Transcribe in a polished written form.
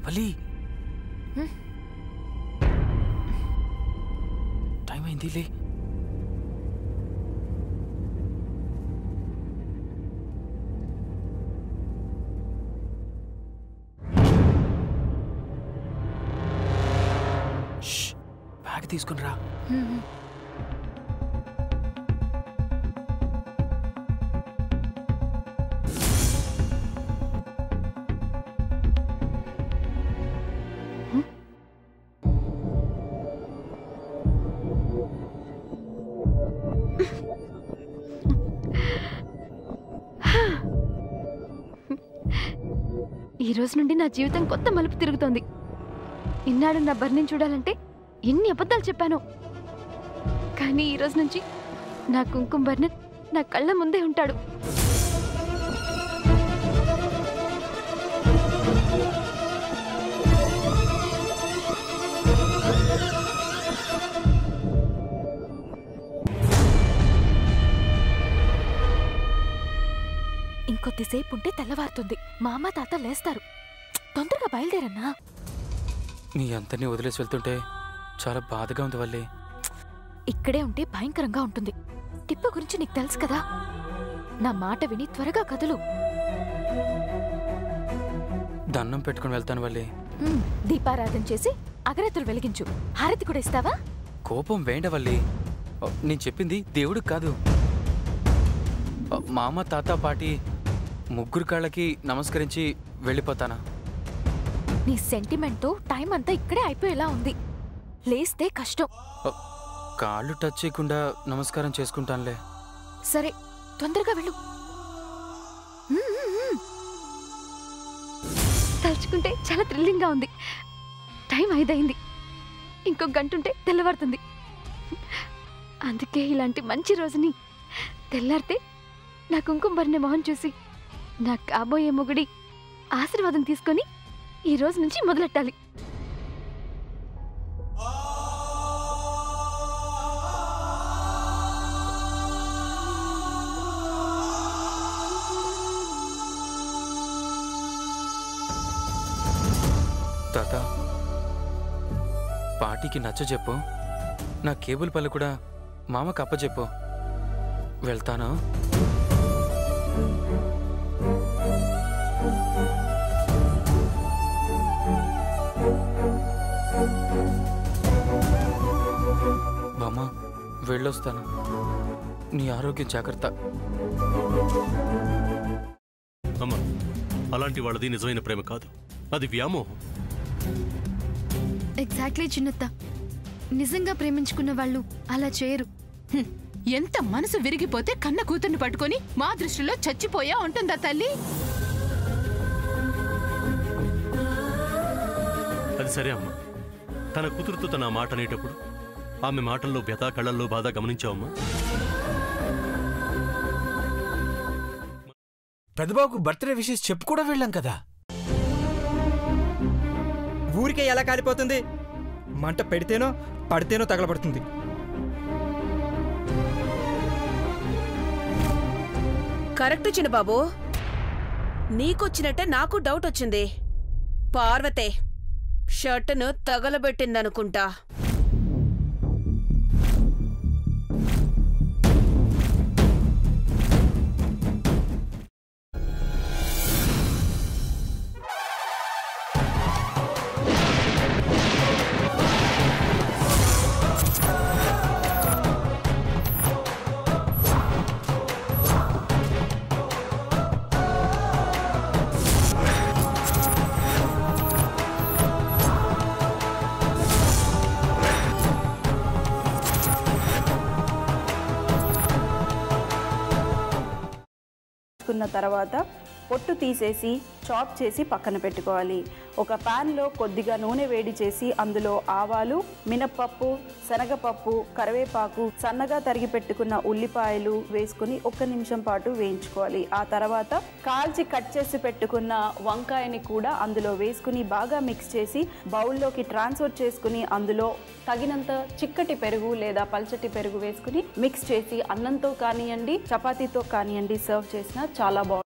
Valli time అయింది లే. Bag తీసుకుని రా. ఈ రోజు నుండి నా జీవితం కొత్త మలుపు తిరుగుతోంది. ఇన్నాడు నా బర్నిని చూడాలంటే ఎన్ని అబద్ధాలు చెప్పాను. కానీ ఈ రోజు నుంచి నా కుంకుమ బర్నన్ నా కళ్ళ ముందే ఉంటాడు. ఇంకొద్దిసేపు ఉంటే తెల్లవారుతుంది. మా అమ్మ తాత లేస్తారు. తొందరగా బయలుదేరన్నా. నీ అంతని వదిలేసి వెళ్తుంటే చాలా బాధగా ఉంది వల్లి. ఇక్కడే ఉంటే భయంకరంగా ఉంటుంది. టిప్పు గురించి నీకు తెలుసు కదా. నా మాట విని త్వరగా కదులు. దండం పెట్టుకుని వెళ్తాను వల్లి. దీపారాధన చేసి అగరత్తులు వెలిగించు. హారతి కూడా ఇస్తావా? కోపం వేండ వల్లి. నేను చెప్పింది దేవుడికి కాదు. మా అమ్మ తాత పాటి ముగ్గురు కాళ్ళకి నమస్కరించి వెళ్ళిపోతానా? నీ సెంటిమెంట్తో టైం అంతా ఇక్కడే అయిపోయేలా ఉంది. లేస్తే కష్టం. కాళ్ళు టచ్ చేయకుండా నమస్కారం చేసుకుంటానులే. సరే, తొందరగా వెళ్ళు. తలుచుకుంటే చాలా థ్రిల్లింగ్గా ఉంది. టైం 5 అయింది. ఇంకో గంటుంటే తెల్లవారుతుంది. అందుకే ఇలాంటి మంచి రోజుని తెల్లారితే నా కుంకుమ భరణి మొహం చూసి నా కాబోయే మొగుడి ఆశీర్వాదం తీసుకొని ఈ రోజు నుంచి మొదలెట్టాలి. తాత, పార్టీకి నచ్చ చెప్పు. నా కేబుల్ పళ్ళు కూడా మామకు అప్పచెప్పు. వెళ్తాను. బామ్మ, వెళ్ళొస్తాను. నీ ఆరోగ్యం జాగ్రత్త. అమ్మా, అలాంటి వాళ్ళది నిజమైన ప్రేమ కాదు, అది వ్యామోహం. ఎగ్జాక్ట్లీ చిన్నత్త. నిజంగా ప్రేమించుకున్న వాళ్ళు అలా చేయరు. ఎంత మనసు విరిగిపోతే కన్న కూతుర్ని పట్టుకొని మా దృష్టిలో చచ్చిపోయా ఉంటుందా తల్లి? అది సరే అమ్మా, తన కూతురుతో తన మాట అనేటప్పుడు ఆమె మాటల్లో వ్యథ, కళ్ళల్లో బాధ గమనించావమ్మా? పెద్దబాబుకు బర్త్డే విషెస్ చెప్పు కూడా వెళ్ళాం కదా. ఊరికే ఎలా కాలిపోతుంది? మంట పెడితేనో పడితేనో తగలబడుతుంది. కరెక్ట్ చిన్నబాబు, నీకొచ్చినట్టే నాకు డౌట్ వచ్చింది. పార్వతే షర్టును తగలబెట్టిందనుకుంటా. తర్వాత పొట్టు తీసేసి చాప్ చేసి పక్కన పెట్టుకోవాలి. ఒక ప్యాన్లో కొద్దిగా నూనె వేడి చేసి అందులో ఆవాలు, మినప్పప్పు, శనగపప్పు, కరివేపాకు, సన్నగా తరిగి పెట్టుకున్న ఉల్లిపాయలు వేసుకుని 1 నిమిషం పాటు వేయించుకోవాలి. ఆ తర్వాత కాల్చి కట్ చేసి పెట్టుకున్న వంకాయని కూడా అందులో వేసుకుని బాగా మిక్స్ చేసి బౌల్లోకి ట్రాన్స్ఫర్ చేసుకుని అందులో తగినంత చిక్కటి పెరుగు లేదా పల్చటి పెరుగు వేసుకుని మిక్స్ చేసి అన్నంతో కానివ్వండి, చపాతీతో కానివ్వండి సర్వ్ చేసినా చాలా బాగుంటుంది.